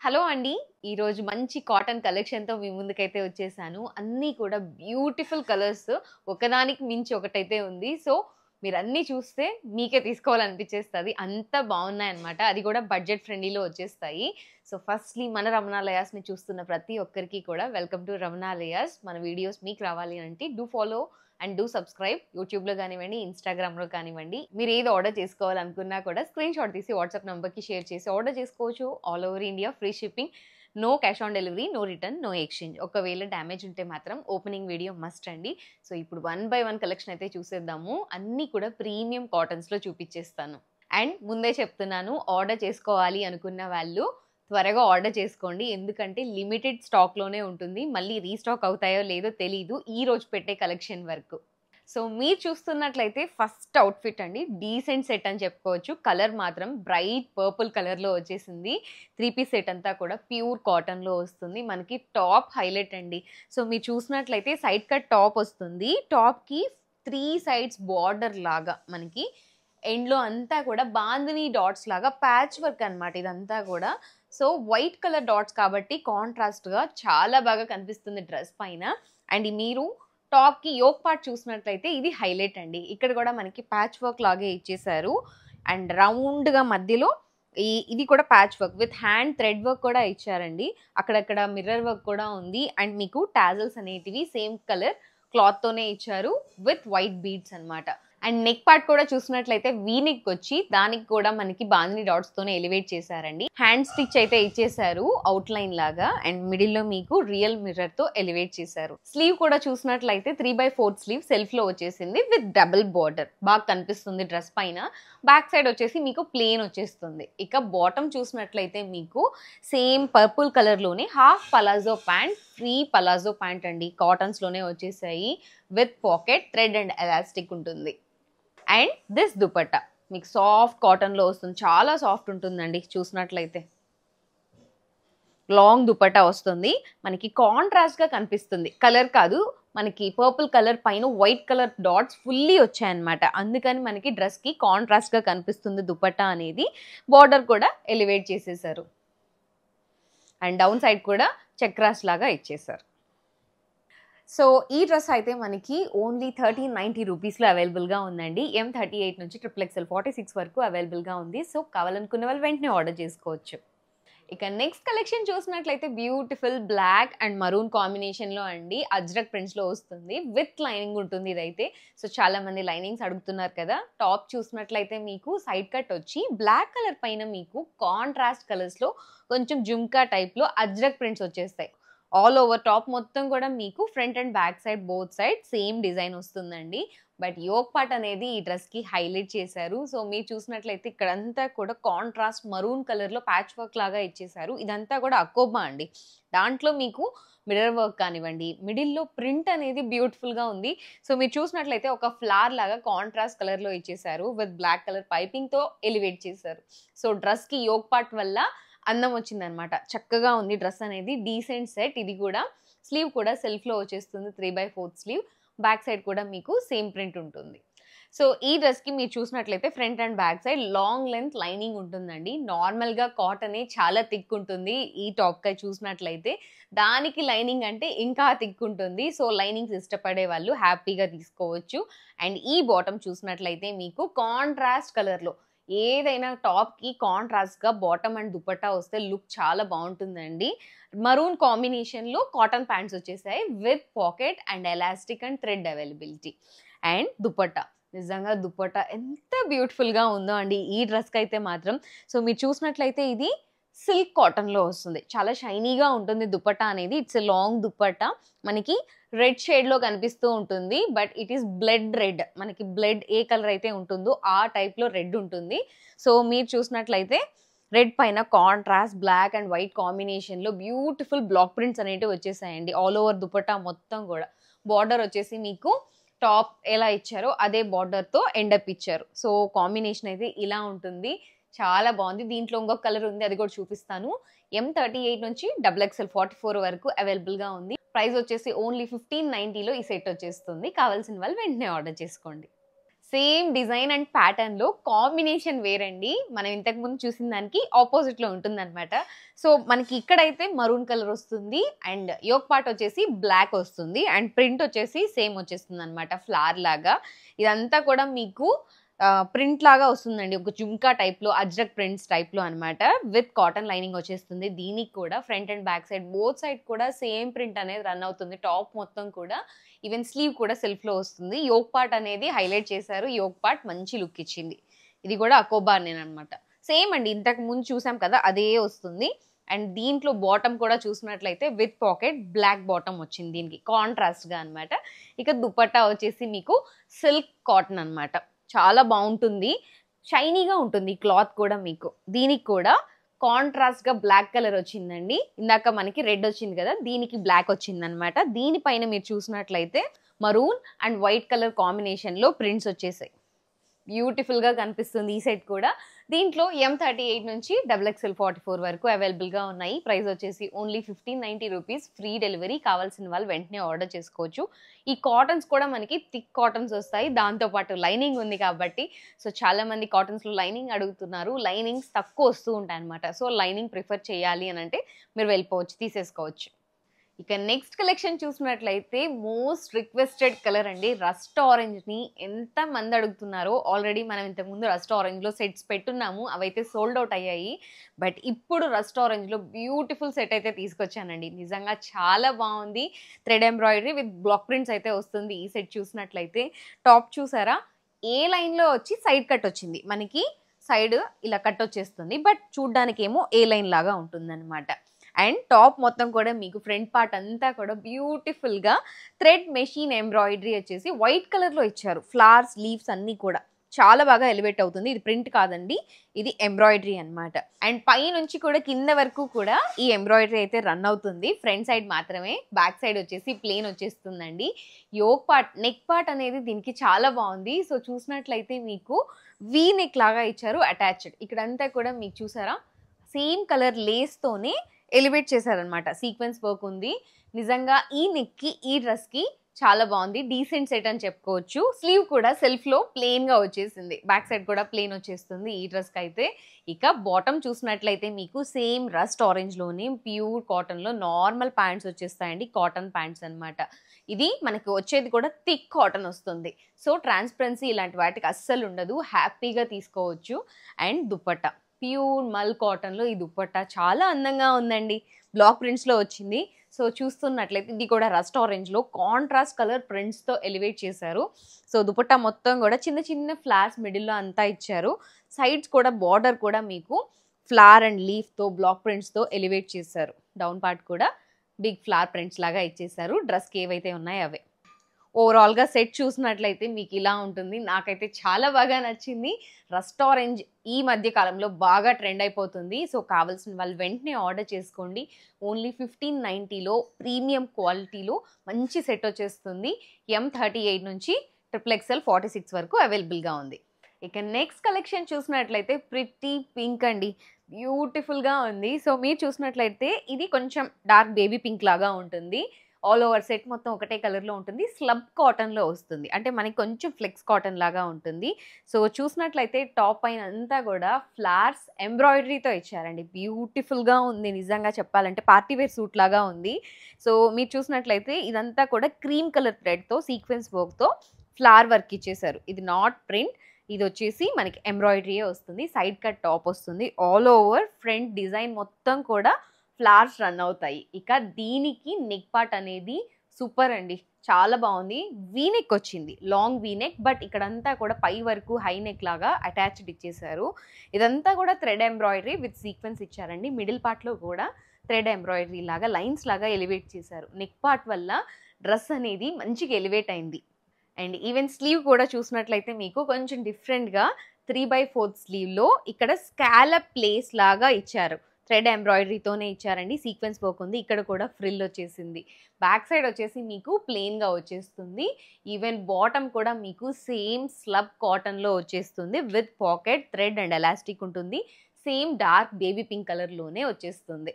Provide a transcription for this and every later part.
Hello అండి. ఈరోజు మంచి కాటన్ కలెక్షన్‌తో మీ ముందుకైతే వచ్చేసాను. అన్నీ కూడా బ్యూటిఫుల్ కలర్స్ ఒకదానికి మించి ఒకటైతే ఉంది. సో, మీరన్నీ చూస్తే మీకే తీసుకోవాలనిపించేస్తది. అంత బావున్నాయన్నమాట. అది కూడా బడ్జెట్ ఫ్రెండ్లీలో వచ్చేస్తాయి. సో, ఫస్ట్‌లీ మన రమణాలయాస్‌ని చూస్తున్న ప్రతి ఒక్కరికి కూడా వెల్కమ్ టు రమణాలయాస్. మన వీడియోస్ మీకు రావాలి అంటే do follow and do subscribe. యూట్యూబ్‌లో గానివ్వండి, ఇన్‌స్టాగ్రామ్‌లో కానివ్వండి. మీరు ఏది ఆర్డర్ చేసుకోవాలనుకున్నా కూడా స్క్రీన్‌షాట్ తీసి వాట్సాప్ నంబర్‌కి షేర్ చేసి ఆర్డర్ చేసుకోవచ్చు. All over India free shipping. No cash on delivery, no return, no exchange. ఒకవేళ డ్యామేజ్ ఉంటే మాత్రం ఓపెనింగ్ వీడియో మస్ట్ అండి. సో, ఇప్పుడు వన్ బై వన్ కలెక్షన్ అయితే చూసేద్దాము. అన్నీ కూడా ప్రీమియం కాటన్స్‌లో చూపిచ్చేస్తాను. అండ్ ముందే చెప్తున్నాను, ఆర్డర్ చేసుకోవాలి అనుకున్న వాళ్ళు త్వరగా ఆర్డర్ చేసుకోండి. ఎందుకంటే లిమిటెడ్ స్టాక్‌లోనే ఉంటుంది. మళ్ళీ రీస్టాక్ అవుతాయో లేదో తెలీదు ఈ రోజు పెట్టే కలెక్షన్ వరకు. సో, మీరు చూస్తున్నట్లయితే ఫస్ట్ అవుట్‌ఫిట్ అండి. డీసెంట్ సెట్ అని చెప్పుకోవచ్చు. కలర్ మాత్రం బ్రైట్ పర్పుల్ కలర్‌లో వచ్చేసింది. 3 పీస్ సెట్ అంతా కూడా ప్యూర్ కాటన్‌లో వస్తుంది. మనకి టాప్ హైలైట్ అండి. సో, మీరు చూసినట్లయితే సైడ్ కట్ టాప్ వస్తుంది. టాప్‌కి 3 సైడ్స్ బార్డర్ లాగా మనకి ఎండ్‌లో అంతా కూడా బాందిని డాట్స్ లాగా ప్యాచ్ వర్క్ అన్నమాట ఇదంతా కూడా. సో, వైట్ కలర్ డాట్స్ కాబట్టి కాంట్రాస్ట్‌గా చాలా బాగా కనిపిస్తుంది డ్రెస్ పైన. అండ్ మీరు టాప్‌కి యోక్ పార్ట్ చూసినట్లయితే ఇది హైలైట్ అండి. ఇక్కడ కూడా మనకి ప్యాచ్ వర్క్ లాగే ఇచ్చేసారు. అండ్ రౌండ్‌గా మధ్యలో ఇది కూడా patch work with hand thread work కూడా ఇచ్చారండి. అక్కడక్కడ మిర్రర్ వర్క్ కూడా ఉంది. అండ్ మీకు టాజల్స్ అనేటివి సేమ్ కలర్ క్లాత్‌తోనే ఇచ్చారు విత్ వైట్ బీడ్స్ అన్నమాట. అండ్ నెక్ పార్ట్ కూడా చూసినట్లయితే వీ నెక్ వచ్చి దానికి కూడా మనకి బాందిని డాట్స్ తోనే ఎలివేట్ చేశారండి. హ్యాండ్ స్టిచ్ అయితే ఇచ్చేసారు అవుట్ లైన్ లాగా. అండ్ మిడిల్ లో మీకు రియల్ మిర్రర్ తో ఎలివేట్ చేశారు. స్లీవ్ కూడా చూసినట్లయితే 3/4 స్లీవ్ సెల్ఫ్ లో వచ్చేసింది విత్ డబుల్ బార్డర్. బాగా కనిపిస్తుంది డ్రెస్ పైన. బ్యాక్ సైడ్ వచ్చేసి మీకు ప్లేన్ వచ్చేస్తుంది. ఇక బాటమ్ చూసినట్లయితే మీకు సేమ్ పర్పుల్ కలర్ లోనే half palazzo pant, free palazzo pant అండి. కాటన్స్ లోనే వచ్చేసాయి with pocket thread and elastic ఉంటుంది. అండ్ దిస్ దుపట్టా మీకు సాఫ్ట్ కాటన్లో వస్తుంది. చాలా సాఫ్ట్ ఉంటుందండి. చూసినట్లయితే లాంగ్ దుపట్టా వస్తుంది. మనకి కాంట్రాస్ట్గా కనిపిస్తుంది. కలర్ కాదు, మనకి పర్పుల్ కలర్ పైన వైట్ కలర్ డాట్స్ ఫుల్లీ వచ్చాయన్నమాట. అందుకని మనకి డ్రెస్కి కాంట్రాస్ట్గా కనిపిస్తుంది దుపట్టా అనేది. బార్డర్ కూడా ఎలివేట్ చేసేసారు. అండ్ డౌన్ సైడ్ కూడా చక్రాస్ లాగా ఇచ్చేసారు. సో, ఈ డ్రెస్ అయితే మనకి ఓన్లీ 1390 రూపీస్‌లో అవైలబుల్‌గా ఉందండి. M38 నుంచి XXL 46 వరకు అవైలబుల్‌గా ఉంది. సో, కావాలనుకున్న వాళ్ళు వెంటనే ఆర్డర్ చేసుకోవచ్చు. ఇక నెక్స్ట్ కలెక్షన్ చూసినట్లయితే బ్యూటిఫుల్ బ్లాక్ అండ్ మరూన్ కాంబినేషన్‌లో అండి. అజ్రక్ ప్రింట్స్‌లో వస్తుంది. విత్ లైనింగ్ ఉంటుంది ఇదైతే. సో, చాలా మంది లైనింగ్స్ అడుగుతున్నారు కదా! టాప్ చూసినట్లయితే మీకు సైడ్ కట్ వచ్చి బ్లాక్ కలర్ పైన మీకు కాంట్రాస్ట్ కలర్స్‌లో కొంచెం జుమ్కా టైప్‌లో అజ్రక్ ప్రింట్స్ వచ్చేస్తాయి. ఆల్ ఓవర్ టాప్ మొత్తం కూడా మీకు front and back side both side same design వస్తుందండి. బట్ యోక్ పార్ట్ అనేది ఈ డ్రెస్‌కి హైలైట్ చేశారు. సో, మీరు చూసినట్లయితే ఇక్కడంతా కూడా కాంట్రాస్ట్ మరూన్ కలర్‌లో ప్యాచ్ వర్క్ లాగా ఇచ్చేసారు. ఇదంతా కూడా అకోబా అండి. దాంట్లో మీకు మిర్రర్ వర్క్ కానివ్వండి, మిడిల్‌లో ప్రింట్ అనేది బ్యూటిఫుల్‌గా ఉంది. సో, మీరు చూసినట్లయితే ఒక ఫ్లవర్ లాగా కాంట్రాస్ట్ కలర్‌లో ఇచ్చేసారు. విత్ బ్లాక్ కలర్ పైపింగ్‌తో ఎలివేట్ చేశారు. సో, డ్రెస్‌కి యోక్ పార్ట్ వల్ల అందం వచ్చిందనమాట. చక్కగా ఉంది డ్రెస్ అనేది. డీసెంట్ సెట్ ఇది కూడా. స్లీవ్ కూడా సెల్ఫ్‌లో వచ్చేస్తుంది 3/4 స్లీవ్. బ్యాక్ సైడ్ కూడా మీకు సేమ్ ప్రింట్ ఉంటుంది. సో, ఈ డ్రెస్‌కి మీరు చూసినట్లయితే front and back side long length lining ఉంటుందండి. నార్మల్‌గా కాటనే చాలా థిక్ ఉంటుంది. ఈ టాప్‌కై చూసినట్లయితే దానికి లైనింగ్ అంటే ఇంకా థిక్ ఉంటుంది. సో, లైనింగ్స్ ఇష్టపడే వాళ్ళు హ్యాపీగా తీసుకోవచ్చు. అండ్ ఈ బాటమ్ చూసినట్లయితే మీకు కాంట్రాస్ట్ కలర్‌లో ఏదైనా టాప్‌కి కాంట్రాస్ట్‌గా బాటమ్ అండ్ దుపట్టా వస్తే లుక్ చాలా బావుంటుందండి. మరూన్ కాంబినేషన్‌లో కాటన్ ప్యాంట్స్ వచ్చేసాయి with pocket and elastic and thread availability. And dupatta. నిజంగా దుపట్టా ఎంత బ్యూటిఫుల్‌గా ఉందో అండి ఈ డ్రెస్‌కైతే మాత్రం. సో, మీరు చూసినట్లయితే ఇది సిల్క్ కాటన్‌లో వస్తుంది. చాలా షైనీగా ఉంటుంది దుపట్టా అనేది. It's a long dupatta. మనకి రెడ్ షేడ్‌లో కనిపిస్తూ ఉంటుంది. But it is blood red. మనకి బ్లడ్ ఏ కలర్ అయితే ఉంటుందో ఆ టైప్‌లో రెడ్ ఉంటుంది. సో, మీరు చూసినట్లయితే రెడ్ పైన కాంట్రాస్ట్ బ్లాక్ అండ్ వైట్ కాంబినేషన్‌లో బ్యూటిఫుల్ బ్లాక్ ప్రింట్స్ అనేటివి వచ్చేసాయండి. ఆల్ ఓవర్ దుపట్టా మొత్తం గూడా. బార్డర్ వచ్చేసి మీకు టాప్ ఎలా ఇచ్చారో అదే బార్డర్‌తో ఎండప్ ఇచ్చారు. సో, కాంబినేషన్ అయితే ఇలా ఉంటుంది. చాలా బావుంది. దీంట్లో ఇంకొక కలర్ ఉంది. అది కూడా చూపిస్తాను. M38 నుంచి XXL 44 వరకు అవైలబుల్‌గా ఉంది. ప్రైస్ వచ్చేసి ఓన్లీ 1590లో ఈ సెట్ వచ్చేస్తుంది. కావాల్సిన వాళ్ళు వెంటనే ఆర్డర్ చేసుకోండి. సేమ్ డిజైన్ అండ్ ప్యాటర్న్ లో కాంబినేషన్ వేరండి. మనం ఇంతకు ముందు చూసిన దానికి ఆపోజిట్ లో ఉంటుందన్నమాట. సో మనకి ఇక్కడైతే మరూన్ కలర్ వస్తుంది అండ్ యోక్ పార్ట్ వచ్చేసి బ్లాక్ వస్తుంది అండ్ ప్రింట్ వచ్చేసి సేమ్ వచ్చేస్తుంది అనమాట, ఫ్లవర్ లాగా. ఇదంతా కూడా మీకు ప్రింట్ లాగా వస్తుందండి, ఒక జుమ్కా టైప్ లో, అజ్రక్ ప్రింట్స్ టైప్ లో అనమాట. విత్ కాటన్ లైనింగ్ వచ్చేస్తుంది. దీనికి కూడా front and back side both side కూడా సేమ్ ప్రింట్ అనేది రన్ అవుతుంది. టాప్ మొత్తం కూడా ఈవెన్ స్లీవ్ కూడా సెల్ఫ్ లో వస్తుంది. యోక్ పార్ట్ అనేది హైలైట్ చేశారు, యోక్ పార్ట్ మంచి లుక్ ఇచ్చింది. ఇది కూడా అకోబార్ నేనమాట. సేమ్ అండి, ఇంతకు ముందు చూసాం కదా అదే వస్తుంది. అండ్ దీంట్లో బాటమ్ కూడా చూసినట్లయితే విత్ పాకెట్ బ్లాక్ బాటమ్ వచ్చింది దీనికి కాంట్రాస్ట్ గా అనమాట. ఇక దుపట్టా వచ్చేసి మీకు సిల్క్ కాటన్ అనమాట, చాలా బాగుంటుంది, షైనీగా ఉంటుంది క్లాత్ కూడా మీకు. దీనికి కూడా కాంట్రాస్ట్ గా బ్లాక్ కలర్ వచ్చిందండి. ఇందాక మనకి రెడ్ వచ్చింది కదా, దీనికి బ్లాక్ వచ్చింది అనమాట. దీనిపైన మీరు చూసినట్లయితే maroon and white colour combination లో ప్రింట్స్ వచ్చేసాయి. బ్యూటిఫుల్ గా కనిపిస్తుంది ఈ సెట్ కూడా. దీంట్లో M38 నుంచి XXL 44 వరకు అవైలబుల్ గా ఉన్నాయి. ప్రైస్ వచ్చేసి ఓన్లీ 1590 రూపీస్. Free delivery. కావాల్సిన వాళ్ళు వెంటనే ఆర్డర్ చేసుకోవచ్చు. ఈ కాటన్స్ కూడా మనకి థిక్ కాటన్స్ వస్తాయి, దాంతో పాటు లైనింగ్ ఉంది కాబట్టి. సో చాలా మంది కాటన్స్ లో లైనింగ్ అడుగుతున్నారు, లైనింగ్స్ తక్కువ వస్తూ ఉంటాయి అనమాట. సో లైనింగ్ ప్రిఫర్ చేయాలి అని అంటే మీరు వెళ్ళిపోవచ్చు, తీసేసుకోవచ్చు. ఇక నెక్స్ట్ కలెక్షన్ చూసినట్లయితే మోస్ట్ రిక్వెస్టెడ్ కలర్ అండి, రస్ట్ ఆరెంజ్ ని ఎంత మంది అడుగుతున్నారో. ఆల్రెడీ మనం ఇంతకుముందు రస్ట్ ఆరెంజ్ లో సెట్స్ పెట్టున్నాము, అవైతే సోల్డ్ అవుట్ అయ్యాయి. బట్ ఇప్పుడు రస్ట్ ఆరెంజ్ లో బ్యూటిఫుల్ సెట్ అయితే తీసుకొచ్చానండి. నిజంగా చాలా బాగుంది. Thread embroidery with block prints అయితే వస్తుంది. ఈ సెట్ చూసినట్లయితే టాప్ చూసారా, ఏ లైన్ లో వచ్చి సైడ్ కట్ వచ్చింది, మనకి సైడ్ ఇలా కట్ వచ్చేస్తుంది. బట్ చూడ్డానికి ఏమో ఏ లైన్ లాగా ఉంటుంది అనమాట. అండ్ టాప్ మొత్తం కూడా మీకు ఫ్రంట్ పార్ట్ అంతా కూడా బ్యూటిఫుల్ గా థ్రెడ్ మెషిన్ ఎంబ్రాయిడరీ వచ్చేసి వైట్ కలర్ లో ఇచ్చారు. ఫ్లవర్స్, లీవ్స్ అన్ని కూడా చాలా బాగా ఎలివేట్ అవుతుంది. ఇది ప్రింట్ కాదండి, ఇది ఎంబ్రాయిడరీ అనమాట. అండ్ పై నుంచి కూడా కింద వరకు కూడా ఈ ఎంబ్రాయిడరీ అయితే రన్ అవుతుంది. ఫ్రంట్ సైడ్ మాత్రమే, బ్యాక్ సైడ్ వచ్చేసి ప్లెయిన్ వచ్చేస్తుందండి. యోక్ పార్ట్, నెక్ పార్ట్ అనేది దీనికి చాలా బాగుంది. సో చూసినట్లయితే మీకు వీ నెక్ లాగా ఇచ్చారు అటాచ్డ్. ఇక్కడంతా కూడా మీకు చూసారా సేమ్ కలర్ లేస్ తోనే ఎలివేట్ చేశారనమాట. సీక్వెన్స్ వర్క్ ఉంది. నిజంగా ఈ నెక్ కి, ఈ డ్రెస్ కి చాలా బాగుంది. డీసెంట్ సెట్ అని చెప్పుకోవచ్చు. స్లీవ్ కూడా సెల్ఫ్ లో ప్లెయిన్ గా వచ్చేసింది, బ్యాక్ సైడ్ కూడా ప్లెయిన్ వచ్చేస్తుంది ఈ డ్రెస్ కి అయితే. ఇక బాటమ్ చూసినట్లయితే మీకు సేమ్ రస్ట్ ఆరెంజ్ లోనే ప్యూర్ కాటన్ లో నార్మల్ ప్యాంట్స్ వచ్చేస్తాయండి, కాటన్ ప్యాంట్స్ అనమాట. ఇది మనకి వచ్చేది కూడా థిక్ కాటన్ వస్తుంది. సో ట్రాన్స్పరెన్సీ ఇలాంటి వాటికి అస్సలు ఉండదు, హ్యాపీగా తీసుకోవచ్చు. అండ్ దుపట్టా ప్యూర్ మల్ కాటన్ లో ఈ దుపట్టా చాలా అందంగా ఉందండి, బ్లాక్ ప్రింట్స్ లో వచ్చింది. సో చూస్తున్నట్లయితే ఇది కూడా రస్ట్ ఆరెంజ్ లో కాంట్రాస్ట్ కలర్ ప్రింట్స్ తో ఎలివేట్ చేశారు. సో దుపట్టా మొత్తం కూడా చిన్న చిన్న ఫ్లవర్స్ మిడిల్ లో అంతా ఇచ్చారు. సైడ్స్ కూడా బార్డర్ కూడా మీకు ఫ్లవర్ అండ్ లీఫ్ తో బ్లాక్ ప్రింట్స్ తో ఎలివేట్ చేశారు. డౌన్ పార్ట్ కూడా బిగ్ ఫ్లవర్ ప్రింట్స్ లాగా ఇచ్చేసారు. డ్రెస్ కి ఏవైతే ఉన్నాయో అవే. ఓవరాల్ గా సెట్ చూసినట్లయితే మీకు ఇలా ఉంటుంది. నాకైతే చాలా బాగా నచ్చింది. రస్ట్ ఆరెంజ్ ఈ మధ్య కాలంలో బాగా ట్రెండ్ అయిపోతుంది. సో కావాల్సిన వాళ్ళు వెంటనే ఆర్డర్ చేసుకోండి. ఓన్లీ 1590లో ప్రీమియం క్వాలిటీలో మంచి సెట్ వచ్చేస్తుంది. M38 నుంచి XXL 46 వరకు అవైలబుల్గా ఉంది. ఇక నెక్స్ట్ కలెక్షన్ చూసినట్లయితే ప్రిట్టి పింక్ అండి, బ్యూటిఫుల్గా ఉంది. సో మీరు చూసినట్లయితే ఇది కొంచెం డార్క్ బేబీ పింక్ లాగా ఉంటుంది. ఆల్ ఓవర్ సెట్ మొత్తం ఒకటే కలర్లో ఉంటుంది. స్లబ్ కాటన్లో వస్తుంది, అంటే మనకి కొంచెం ఫ్లెక్స్ కాటన్ లాగా ఉంటుంది. సో చూసినట్లయితే టాప్ పైన అంతా కూడా ఫ్లవర్స్ ఎంబ్రాయిడరీతో ఇచ్చారండి. బ్యూటిఫుల్గా ఉంది, నిజంగా చెప్పాలంటే పార్టీ వేర్ సూట్ లాగా ఉంది. సో మీరు చూసినట్లయితే ఇదంతా కూడా క్రీమ్ కలర్ థ్రెడ్తో సీక్వెన్స్ వర్క్తో ఫ్లవర్ వర్క్ ఇచ్చేసారు. ఇది నాట్ ప్రింట్, ఇది వచ్చేసి మనకి ఎంబ్రాయిడరీయే వస్తుంది. సైడ్ కట్ టాప్ వస్తుంది. ఆల్ ఓవర్ ఫ్రంట్ డిజైన్ మొత్తం కూడా ఫ్లవర్స్ రన్ అవుతాయి. ఇక దీనికి నెక్ పార్ట్ అనేది సూపర్ అండి, చాలా బాగుంది. వీనెక్ వచ్చింది, లాంగ్ వీనెక్. బట్ ఇక్కడంతా కూడా పై వరకు హై నెక్ లాగా అటాచ్డ్ ఇచ్చేసారు. ఇదంతా కూడా థ్రెడ్ ఎంబ్రాయిడరీ విత్ సీక్వెన్స్ ఇచ్చారండి. మిడిల్ పార్ట్లో కూడా థ్రెడ్ ఎంబ్రాయిడరీ లాగా లైన్స్ లాగా ఎలివేట్ చేశారు. నెక్ పార్ట్ వల్ల డ్రెస్ అనేది మంచిగా ఎలివేట్ అయింది. అండ్ ఈవెన్ స్లీవ్ కూడా చూసినట్లయితే మీకు కొంచెం డిఫరెంట్గా 3/4 స్లీవ్లో ఇక్కడ స్కాలప్ ప్లేస్ లాగా ఇచ్చారు. థ్రెడ్ ఎంబ్రాయిడరీతోనే ఇచ్చారండి. సీక్వెన్స్ వర్క్ ఉంది, ఇక్కడ కూడా ఫ్రిల్ వచ్చేసింది. బ్యాక్ సైడ్ వచ్చేసి మీకు ప్లెయిన్గా వచ్చేస్తుంది. ఈవెన్ బాటమ్ కూడా మీకు సేమ్ స్లబ్ కాటన్లో వచ్చేస్తుంది with pocket, thread and elastic ఉంటుంది. సేమ్ డార్క్ బేబీ పింక్ కలర్లోనే వచ్చేస్తుంది.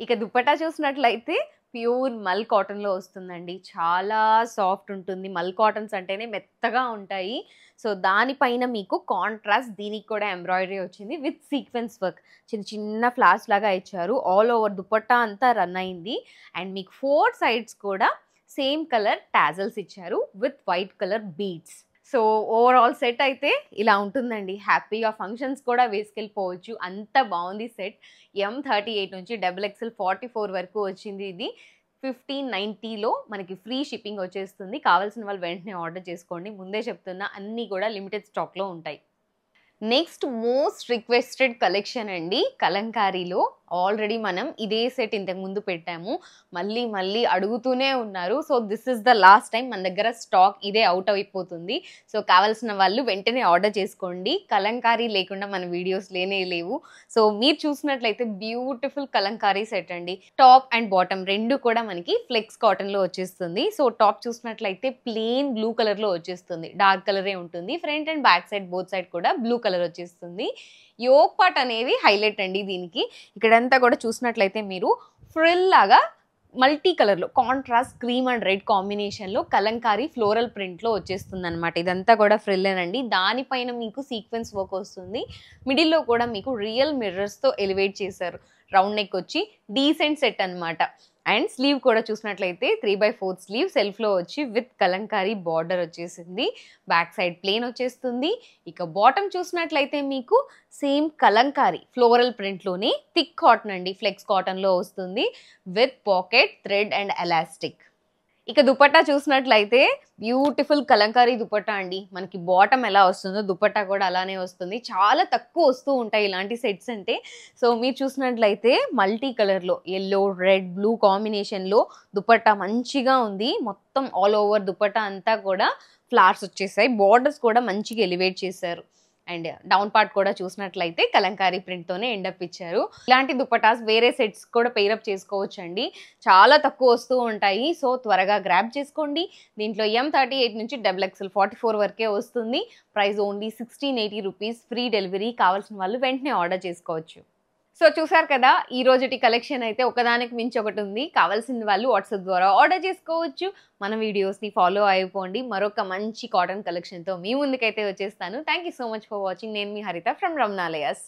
ఇక దుపట్టా చూసినట్లయితే ప్యూర్ మల్ కాటన్లో వస్తుందండి. చాలా సాఫ్ట్ ఉంటుంది. మల్ కాటన్స్ అంటేనే మెత్తగా ఉంటాయి. సో దానిపైన మీకు కాంట్రాస్ట్ దీనికి కూడా ఎంబ్రాయిడరీ వచ్చింది విత్ సీక్వెన్స్ వర్క్. చిన్న చిన్న ఫ్లాస్ లాగా ఇచ్చారు. ఆల్ ఓవర్ దుపట్టా అంతా రన్ అయింది. అండ్ మీకు 4 సైడ్స్ కూడా సేమ్ కలర్ టాజల్స్ ఇచ్చారు with white colour beads. So overall set అయితే ఇలా ఉంటుందండి. హ్యాపీగా ఫంక్షన్స్ కూడా వేసుకెళ్ళిపోవచ్చు. అంత బాగుంది సెట్. M38 నుంచి XXL 44 వరకు వచ్చింది. ఇది 1590లో మనకి ఫ్రీ షిప్పింగ్ వచ్చేస్తుంది. కావాల్సిన వాళ్ళు వెంటనే ఆర్డర్ చేసుకోండి. ముందే చెప్తున్నా అన్నీ కూడా లిమిటెడ్ స్టాక్లో ఉంటాయి. నెక్స్ట్ మోస్ట్ రిక్వెస్టెడ్ కలెక్షన్ అండి కలంకారీలో. ఆల్రెడీ మనం ఇదే సెట్ ఇంతకు ముందు పెట్టాము. మళ్ళీ మళ్ళీ అడుగుతూనే ఉన్నారు. So this is the last time. మన దగ్గర స్టాక్ ఇదే అవుట్ అయిపోతుంది. సో కావాల్సిన వాళ్ళు వెంటనే ఆర్డర్ చేసుకోండి. కలంకారీ లేకుండా మన వీడియోస్ లేనే లేవు. సో మీరు చూసినట్లయితే బ్యూటిఫుల్ కలంకారీ సెట్ అండి. టాప్ అండ్ బాటమ్ రెండు కూడా మనకి ఫ్లెక్స్ కాటన్లో వచ్చేస్తుంది. సో టాప్ చూసినట్లయితే ప్లెయిన్ బ్లూ కలర్లో వచ్చేస్తుంది. డార్క్ కలరే ఉంటుంది. Front and back side both side కూడా బ్లూ కలర్ వచ్చేస్తుంది. యోక్ పార్ట్ అనేది హైలైట్ అండి దీనికి. ఇక్కడంతా కూడా చూసినట్లయితే మీరు ఫ్రిల్ లాగా మల్టీ కలర్లో కాంట్రాస్ట్ క్రీమ్ అండ్ రెడ్ కాంబినేషన్లో కలంకారీ ఫ్లోరల్ ప్రింట్లో వచ్చేస్తుంది అనమాట. ఇదంతా కూడా ఫ్రిల్లేనండి. దానిపైన మీకు సీక్వెన్స్ వర్క్ వస్తుంది. మిడిల్లో కూడా మీకు రియల్ మిర్రర్స్తో ఎలివేట్ చేశారు. రౌండ్ నెక్ వచ్చి డీసెంట్ సెట్ అనమాట. అండ్ స్లీవ్ కూడా చూసినట్లయితే 3/4 స్లీవ్ సెల్ఫ్లో వచ్చి విత్ కలంకారీ బార్డర్ వచ్చేసింది. బ్యాక్ సైడ్ ప్లెయిన్ వచ్చేస్తుంది. ఇక బాటమ్ చూసినట్లయితే మీకు సేమ్ కలంకారీ ఫ్లోరల్ ప్రింట్లోనే థిక్ కాటన్ అండి. ఫ్లెక్స్ కాటన్లో వస్తుంది with pocket thread and elastic. ఇక దుపట్టా చూసినట్లయితే బ్యూటిఫుల్ కలంకారీ దుపట్టా అండి. మనకి బాటమ్ ఎలా వస్తుందో దుపట్టా కూడా అలానే వస్తుంది. చాలా తక్కువ వస్తూ ఉంటాయి ఇలాంటి సెట్స్ అంటే. సో మీరు చూసినట్లయితే మల్టీ కలర్లో ఎల్లో రెడ్ బ్లూ కాంబినేషన్లో దుపట్టా మంచిగా ఉంది. మొత్తం ఆల్ ఓవర్ దుపట్టా అంతా కూడా ఫ్లవర్స్ వచ్చేసాయి. బార్డర్స్ కూడా మంచిగా ఎలివేట్ చేశారు. అండ్ డౌన్ పార్ట్ కూడా చూసినట్లయితే కలంకారీ ప్రింట్తోనే ఎండప్ ఇచ్చారు. ఇలాంటి దుపటాస్ వేరే సెట్స్ కూడా పెయిరప్ చేసుకోవచ్చు అండి. చాలా తక్కువ వస్తూ ఉంటాయి. సో త్వరగా గ్రాబ్ చేసుకోండి. దీంట్లో M38 నుంచి XXL 44 వరకే వస్తుంది. Price only 1680 rupees. Free delivery. కావాల్సిన వాళ్ళు వెంటనే ఆర్డర్ చేసుకోవచ్చు. సో చూసారు కదా, ఈ రోజుటి కలెక్షన్ అయితే ఒకదానికి మించి ఒకటి ఉంది. కావాల్సిన వాళ్ళు వాట్సాప్ ద్వారా ఆర్డర్ చేసుకోవచ్చు. మన వీడియోస్ని ఫాలో అయిపోండి. మరొక మంచి కాటన్ కలెక్షన్తో మీ ముందుకైతే వచ్చేస్తాను. Thank you so much for watching. నేను మీ హరిత ఫ్రమ్ రమణాలయాస్.